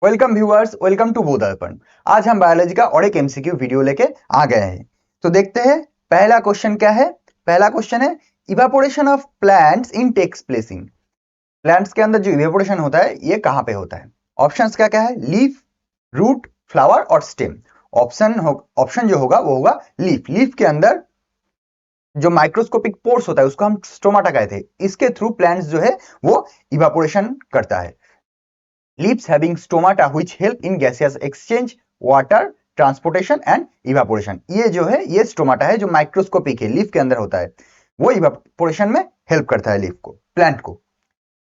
Welcome viewers, welcome to बोधायपन। आज हम बायोलॉजी का और एक एमसीक्यू वीडियो लेके आ गए हैं। तो देखते हैं पहला क्वेश्चन क्या है। पहला क्वेश्चन है evaporation of plants in takes place in. Plants के अंदर जो इवेपोरेशन होता है ये कहां पे होता है। ऑप्शंस क्या क्या है, लीफ, रूट, फ्लावर और स्टेम। ऑप्शन जो होगा वो होगा लीफ। लीफ के अंदर जो माइक्रोस्कोपिक पोर्स होता है उसको हम स्टोमाटा कहते हैं। इसके थ्रू प्लांट्स जो है वो इवापोरेशन करता है। Leaves having stomata which help in gaseous exchange, water transportation and evaporation. ये जो है ये स्टोमाटा है जो माइक्रोस्कोपिक है, लीफ के अंदर होता है, वो इवापोरेशन में हेल्प करता है लीफ को, प्लांट को।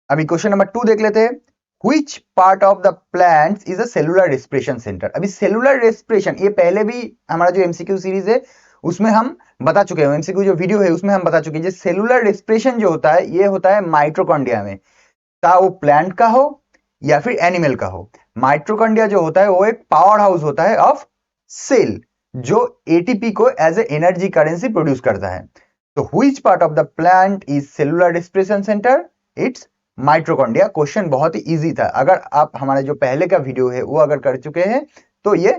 अभी क्वेश्चन नंबर 2 देख लेते हैं। Which part of the plant is a cellular respiration center? अभी सेलुलर रेस्पिरेशन ये पहले भी हमारा जो एमसीक्यू सीरीज है उसमें हम बता चुके हैं। एमसीक्यू जो वीडियो है उसमें हम बता चुके हैं सेलुलर रेस्पिरेशन जो होता है ये होता है माइट्रोकॉन्ड्रिया में, चाहे वो प्लांट का हो या फिर एनिमल का हो। माइट्रोकॉन्ड्रिया जो होता है वो एक पावर हाउस होता है ऑफ सेल जो एटीपी को as a energy currency produce करता है। तो which part of the plant is cellular respiration centre? It's mitochondria. Question बहुत ही इजी था, अगर आप हमारे जो पहले का वीडियो है वो अगर कर चुके हैं तो ये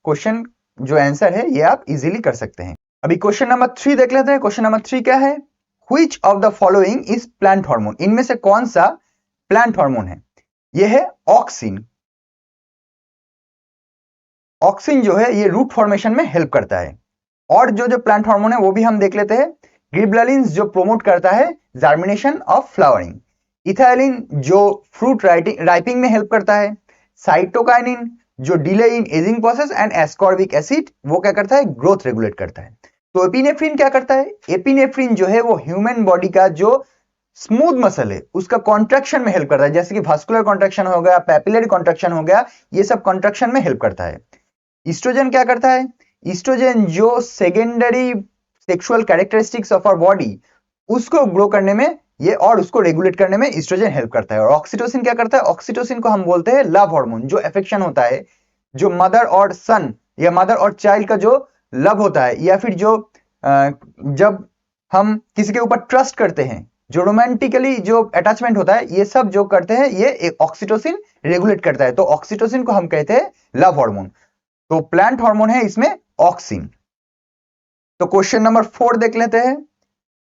क्वेश्चन जो आंसर है ये आप इजीली कर सकते हैं। अभी क्वेश्चन नंबर 3 देख लेते हैं। क्वेश्चन नंबर 3 क्या है? Which of the following is plant hormone? इनमें से कौन सा प्लांट हार्मोन है? यह है ऑक्सिन। ऑक्सिन जो है ये रूट फॉर्मेशन में हेल्प करता है। और जो प्लांट हार्मोन है वो भी हम देख लेते हैं। गिबरेलिन जो प्रोमोट करता है जर्मिनेशन ऑफ फ्लावरिंग। इथाइलिन जो फ्रूट राइपिंग में हेल्प करता है। साइटोकाइनिन जो delay in ageing process and ascorbic acid वो क्या करता है, ग्रोथ रेगुलेट करता है। तो एपिनेफ्रिन क्या करता है? एपिनेफ्रिन जो है वो ह्यूमन बॉडी का जो स्मूथ मसल है उसका कॉन्ट्रैक्शन में हेल्प करता है, जैसे कि वास्कुलर कॉन्ट्रैक्शन हो गया, पैपिलरी कॉन्ट्रैक्शन हो गया, ये सब कॉन्ट्रैक्शन में हेल्प करता है। ईस्ट्रोजन क्या करता है? ईस्ट्रोजन जो secondary sexual characteristics of our body उसको ग्रो करने में ये और उसको रेगुलेट करने में ईस्ट्रोजन हेल्प करता है। और ऑक्सीटोसिन क्या करता है? ऑक्सीटोसिन को हम बोलते हैं लव हार्मोन। जो अफेक्शन होता है, जो मदर और सन या मदर और चाइल्ड का जो लव होता है, या फिर जो जब हम किसी के ऊपर ट्रस्ट करते हैं, जो रोमांटिकली जो अटैचमेंट होता है, ये सब जो करते हैं ये एक ऑक्सीटोसिन रेगुलेट करता है। तो ऑक्सीटोसिन को हम कहते हैं लव हार्मोन। तो प्लांट हार्मोन है इसमें ऑक्सिन। तो क्वेश्चन नंबर 4 देख लेते हैं।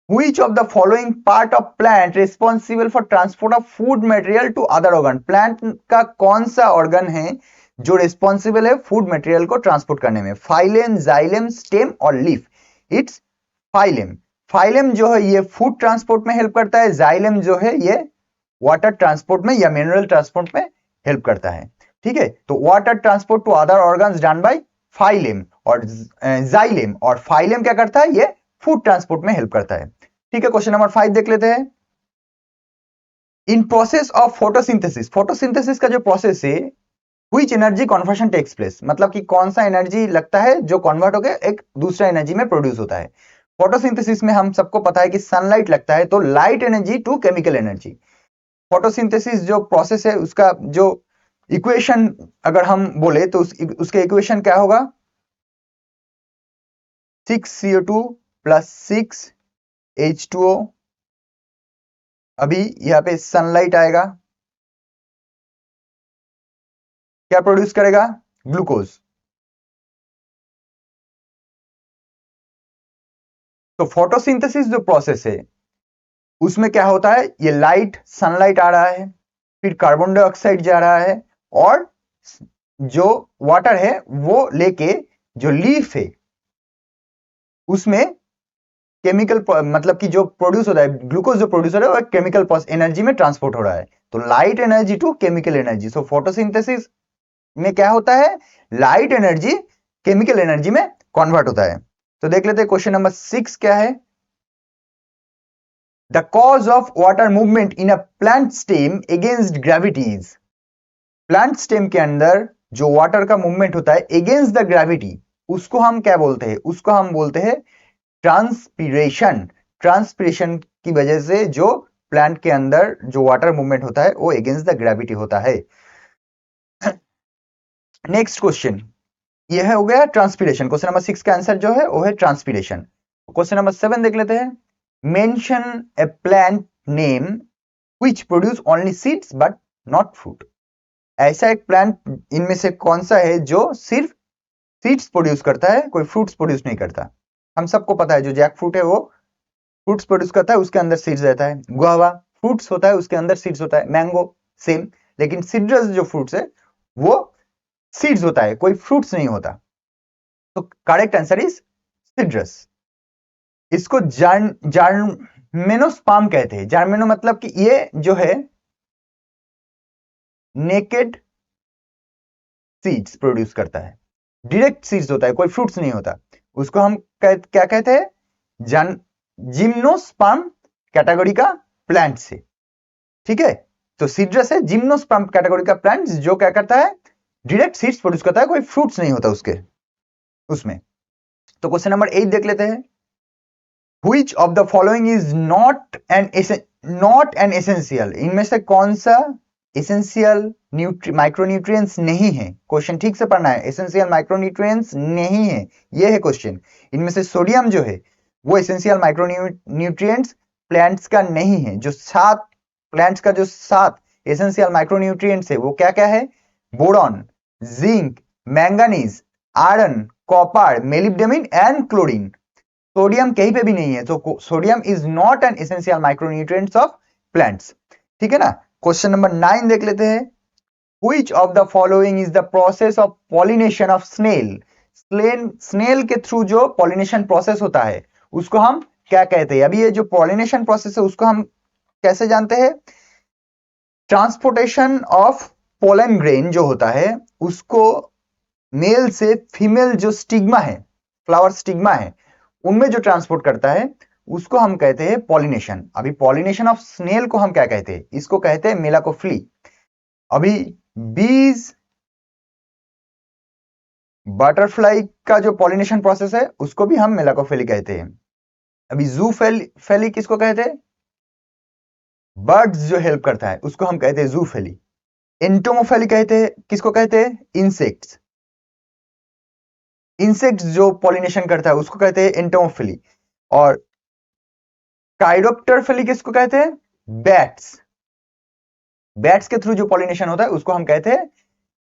Which of the following part of plant responsible for transport of food material to other organ? Plant का कौन सा ऑर्गन है जो रिस्पॉन्सिबल है फूड मटेरियल को ट्रांसपोर्ट करने में? फाइलेम, जाइलेम, स्टेम और लीफ। इट्स फाइलेम। फाइलेम जो है ये फूड ट्रांसपोर्ट में हेल्प करता है। जाइलेम जो है ये वाटर ट्रांसपोर्ट में या मिनरल ट्रांसपोर्ट में हेल्प करता है। ठीक है, तो water transport to other organs done by phloem और जाइलेम, और फाइलेम क्या करता है? ये फूड ट्रांसपोर्ट में हेल्प करता है। ठीक है, क्वेश्चन नंबर 5 देख लेते हैं। In process of photosynthesis, photosynthesis का जो प्रोसेस है, which energy conversion takes place, मतलब कि कौन सा एनर्जी लगता है जो कन्वर्ट होकर एक दूसरा एनर्जी में प्रोड्यूस होता है। फोटोसिंथेसिस में हम सबको पता है कि सनलाइट लगता है, तो light energy to chemical energy. Photosynthesis जो प्रोसेस है उसका जो इक्वेशन अगर हम बोले तो उसके इक्वेशन क्या होगा? 6CO2 plus 6H2O। अभी यहाँ पे सनलाइट आएगा, क्या प्रोड्यूस करेगा? ग्लूकोज। तो फोटोसिंथेसिस जो प्रोसेस है उसमें क्या होता है, ये लाइट, सनलाइट आ रहा है, फिर कार्बन डाइऑक्साइड जा रहा है, और जो वाटर है वो लेके जो लीफ है उसमें केमिकल मतलब कि जो प्रोड्यूस होता है, ग्लूकोज जो प्रोड्यूस हो रहा है वो केमिकल एनर्जी में ट्रांसपोर्ट हो रहा है। तो light energy to chemical energy. So photosynthesis में क्या होता है? लाइट एनर्जी केमिकल एनर्जी में कन्वर्ट होता है। तो देख लेते हैं क्वेश्चन नंबर 6 क्या है। The cause of water movement in a plant stem against gravities. Plant stem के अंदर जो वाटर का मूवमेंट होता है अगेंस्ट द ग्रेविटी, उसको हम क्या बोलते हैं? उसको हम बोलते हैं ट्रांसपीरेशन। ट्रांसपीरेशन की वजह से जो प्लांट के अंदर जो वाटर मूवमेंट होता है वो अगेंस्ट द ग्रेविटी होता है। नेक्स्ट क्वेश्चन ये हो गया ट्रांसपीरेशन। क्वेश्चन नंबर 6 का आंसर जो है वो है ट्रांसपीरेशन। क्वेश्चन नंबर 7 देख लेते हैं। Mention A plant name which produce only seeds but not fruit. ऐसा एक प्लांट इनमें से कौन सा है जो सिर्फ सीड्स प्रोड्यूस करता है, कोई फ्रूट्स प्रोड्यूस नहीं करता? हम सबको पता है जो जैक फ्रूट है वो फ्रूट्स प्रोड्यूस करता है, उसके अंदर सीड्स रहता है। गुआवा फ्रूट्स होता है, उसके अंदर सीड्स होता है। मैंगो सेम, लेकिन सिट्रस जो फ्रूट्स है वो सीड्स होता है, कोई फ्रूट्स नहीं होता। तो करेक्ट आंसर इज सिट्रस। इसको जार्मेनोस्पर्म कहते हैं। जार्मेनो मतलब कि ये जो है नेकेड सीड्स प्रोड्यूस करता है, डायरेक्ट सीड्स होता है, कोई फ्रूट्स नहीं होता। उसको हम क्या कहते हैं? जिम्नोस्पर्म कैटेगरी का प्लांट से। ठीक है, तो सिट्रस है जिम्नोस्पर्म कैटेगरी का प्लांट जो क्या करता है? डायरेक्ट सीड्स प्रोड्यूस करता है, कोई फ्रूट्स नहीं होता उसमें। तो क्वेश्चन नंबर 8 देख लेते हैं। Which of the following is not an essential? इनमें से कौन सा एसेंशियल माइक्रोन्यूट्रिएंट्स नहीं है? क्वेश्चन ठीक से पढ़ना है, एसेंशियल माइक्रोन्यूट्रिएंट्स नहीं है, ये है क्वेश्चन। इनमें से सोडियम जो है वो एसेंशियल माइक्रोन्यूट्रिएंट्स प्लांट्स का नहीं है। जो 7 प्लांट्स का जो 7 एसेंशियल माइक्रोन्यूट्रिएंट्स है वो क्या क्या है? Boron, zinc, manganese, iron, copper, molybdenum and chlorine. Sodium कहीं पे भी नहीं है, तो sodium is not an essential micronutrients of plants. ठीक है ना। क्वेश्चन नंबर 9 देख लेते हैं। Which of the following is the process of pollination of snail? Snail के थ्रू जो पॉलिनेशन प्रोसेस होता है उसको हम क्या कहते हैं? अभी ये जो पॉलिनेशन प्रोसेस है उसको हम कैसे जानते हैं? ट्रांसपोर्टेशन ऑफ पोलन ग्रेन जो होता है उसको मेल से फीमेल जो स्टिग्मा है, फ्लावर स्टिग्मा है, उनमें जो ट्रांसपोर्ट करता है उसको हम कहते हैं पॉलिनेशन। अभी पॉलिनेशन ऑफ स्नेल को हम क्या कहते हैं? इसको कहते हैं मेलाकोफिली। अभी बीज बटरफ्लाई का जो पॉलिनेशन प्रोसेस है उसको भी हम मेलाकोफिली कहते हैं। अभी जूफेली किसको कहते हैं? बर्ड्स जो हेल्प करता है उसको हम कहते हैं जूफेली। एंटोमोफेली कहते हैं, किसको कहते हैं? इंसेक्ट्स। इंसेक्ट्स जो पॉलिनेशन करता है उसको कहते हैं एंटोमोफिली। और काइरोप्टरफिली किसको कहते हैं? बैट्स। बैट्स के थ्रू जो पॉलिनेशन होता है उसको हम कहते हैं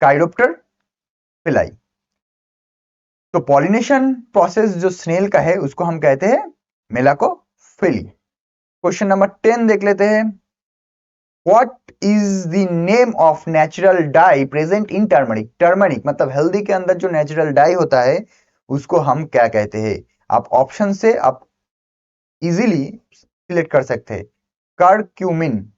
काइरोप्टरफिलाई। तो पॉलिनेशन प्रोसेस जो स्नेल का है उसको हम कहते हैं मेलाकोफिली। क्वेश्चन नंबर 10 देख लेते हैं। What is the name of natural die present in turmeric? Turmeric मतलब हल्दी के अंदर जो नेचुरल डाई होता है उसको हम क्या कहते हैं? आप ऑप्शन से आप इजीली सिलेक्ट कर सकते हैं। करक्यूमिन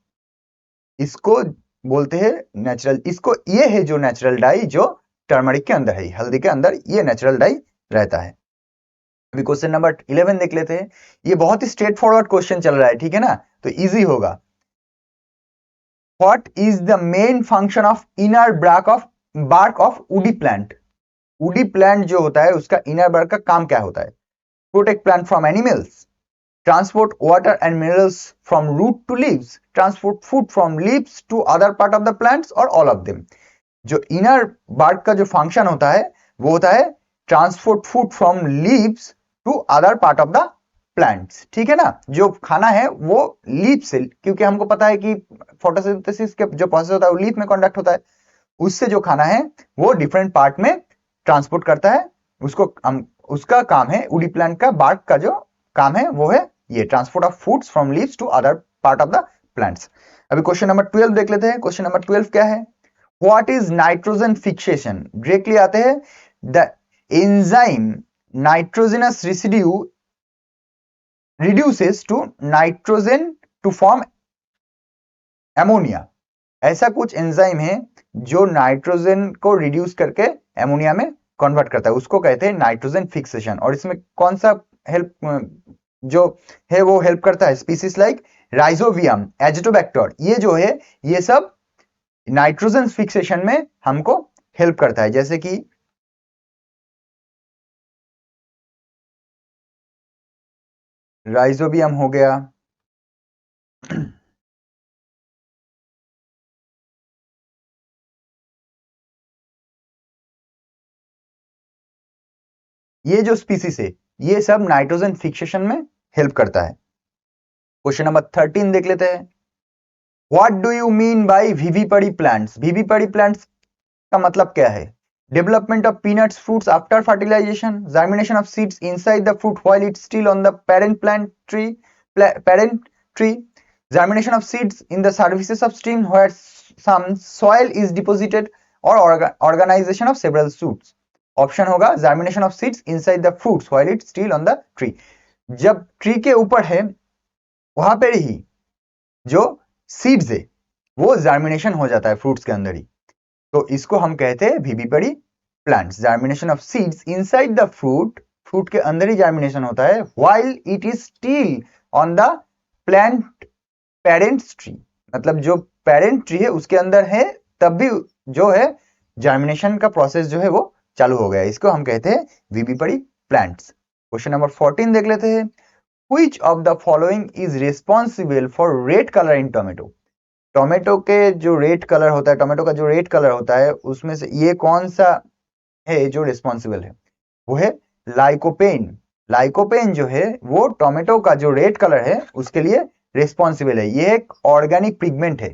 इसको बोलते हैं नेचुरल, इसको ये है जो नेचुरल डाई जो टर्मरिक के अंदर है, हल्दी के अंदर ये नेचुरल डाई रहता है। अभी क्वेश्चन नंबर 11 देख लेते हैं। ये बहुत ही स्ट्रेट फॉरवर्ड क्वेश्चन चल रहा है, ठीक है ना, तो इजी होगा। What is the main function of inner bark of woody plant? woody plant जो होता है उसका inner bark का काम क्या होता है? Protect plant from animals, transport water and minerals from root to leaves, transport food from leaves to other part of the plants or all of them. जो inner bark का जो function होता है वो होता है transport food from leaves to other part of the plants. ठीक है ना, जो खाना है वो लीफ से, क्योंकि हमको पता है कि फोटोसिंथेसिस के जो प्रोसेस होता है वो लीफ में कंडक्ट होता है, उससे जो खाना है वो डिफरेंट पार्ट में ट्रांसपोर्ट करता है। उसका काम है, वुडी प्लांट का बार्क का जो काम है वो है ये transport of foods from leaves to other part of the plants. अभी क्वेश्चन नंबर 12 देख लेते हैं। क्वेश्चन नंबर 12 क्या है? What is nitrogen fixation? Directly आते हैं। The enzyme nitrogenase residue reduces to nitrogen to form ammonia। ऐसा कुछ एंजाइम है जो नाइट्रोजन को रिड्यूस करके एमोनिया में कन्वर्ट करता है, उसको कहते हैं नाइट्रोजन फिक्सेशन। और इसमें कौन सा हेल्प जो है वो हेल्प करता है? स्पीसीज लाइक राइजोबियम, एजिटोबैक्टर, ये जो है ये सब नाइट्रोजन फिक्सेशन में हमको हेल्प करता है। जैसे कि राइजोबियम हो गया, ये जो स्पीसीज है ये सब नाइट्रोजन फिक्सेशन में हेल्प करता है। क्वेश्चन नंबर 13 देख लेते हैं। What do you mean by vivipary plants? Vivipary plants का मतलब क्या है? Development of peanuts fruits after fertilisation, germination of seeds inside the fruit while it's still on the parent plant tree, parent tree, germination of seeds in the surfaces of stream where some soil is deposited, or organization of several shoots. Option होगा germination of seeds inside the fruits while it's still on the tree. जब tree के ऊपर है वहां पर ही जो seeds है वो जर्मिनेशन हो जाता है फ्रूट्स के अंदर ही, तो इसको हम कहते हैं vivipary plants. Germination of seeds inside the fruit, fruit के अंदर ही जर्मिनेशन होता है, while it is still on the plant parent tree, मतलब जो पेरेंट ट्री है उसके अंदर है तब भी जो है जर्मिनेशन का प्रोसेस जो है वो चालू हो गया, इसको हम कहते हैं विविपरी प्लांट्स. क्वेश्चन नंबर 14 देख लेते हैं. Which of the following is responsible for red color in tomato? Tomato के जो रेड कलर होता है, टोमेटो का जो रेड कलर होता है उसमें से ये कौन सा है जो रिस्पॉन्सिबल है? वो है लाइकोपेन. लाइकोपेन जो है वो टोमेटो का जो रेड कलर है उसके लिए रिस्पॉन्सिबल है. ये एक ऑर्गेनिक पिगमेंट है,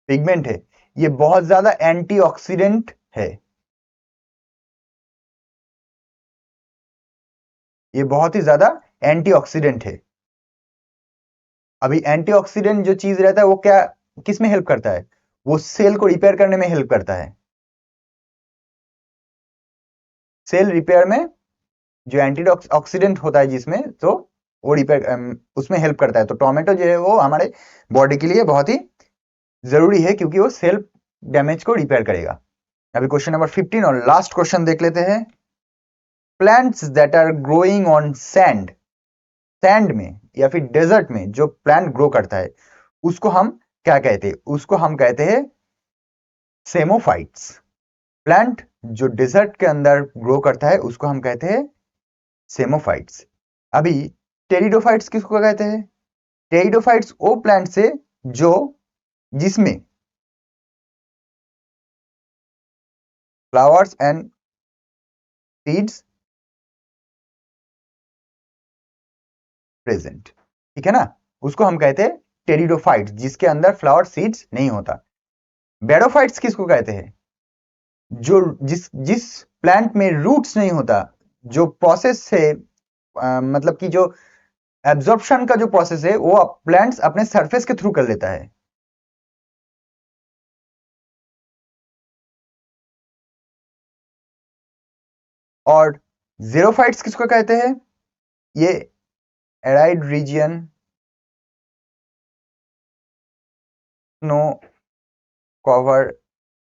पिगमेंट है. ये बहुत ज्यादा एंटीऑक्सीडेंट है, ये बहुत ही ज्यादा एंटीऑक्सीडेंट है. अभी एंटीऑक्सीडेंट जो चीज रहता है वो क्या किस में हेल्प करता है? वो सेल को रिपेयर करने में हेल्प करता है. सेल रिपेयर में जो एंटीऑक्सीडेंट होता है जिसमें, तो वो रिपेयर उसमें हेल्प करता है. तो टोमेटो जो है वो हमारे बॉडी के लिए बहुत ही जरूरी है क्योंकि वो सेल डैमेज को रिपेयर करेगा. अभी क्वेश्चन नंबर 15 और लास्ट क्वेश्चन देख लेते हैं. Plants that are growing on sand, sand में या फिर डेजर्ट में जो प्लांट ग्रो करता है उसको हम क्या कहते हैं? उसको हम कहते हैं सेमोफाइट्स. प्लांट जो डेजर्ट के अंदर ग्रो करता है उसको हम कहते हैं सेमोफाइट्स. अभी टेरिडोफाइट्स किसको कहते हैं? टेरिडोफाइट्स वो प्लांट से जो जिसमें फ्लावर्स एंड सीड्स प्रेजेंट, ठीक है ना, उसको हम कहते हैं टेरिडोफाइट्स, जिसके अंदर फ्लावर सीड्स नहीं होता. बैडोफाइट्स किसको कहते हैं? जो जिस प्लांट में रूट्स नहीं होता, जो प्रोसेस से मतलब कि जो एब्जॉर्प्शन का जो प्रोसेस है वो प्लांट्स अपने सरफेस के थ्रू कर लेता है. और ज़ेरोफाइट्स किसको कहते हैं? ये arid region, snow cover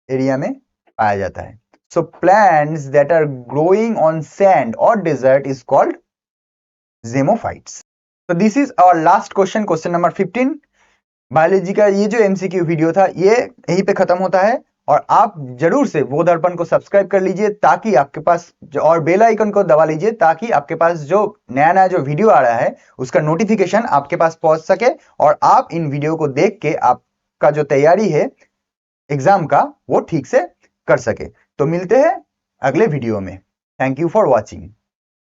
area में पाया जाता है. So plants that are growing on sand और डेजर्ट इज कॉल्ड ज़ेमोफाइट्स. तो this is our last question, question number 15. Biology का ये जो एमसीक्यू वीडियो था ये यहीं पे खत्म होता है. और आप जरूर से वो दर्पण को सब्सक्राइब कर लीजिए ताकि आपके पास और बेल आइकन को दबा लीजिए ताकि आपके पास जो नया जो वीडियो आ रहा है उसका नोटिफिकेशन आपके पास पहुंच सके और आप इन वीडियो को देख के आपका जो तैयारी है एग्जाम का वो ठीक से कर सके. तो मिलते हैं अगले वीडियो में. Thank you for watching.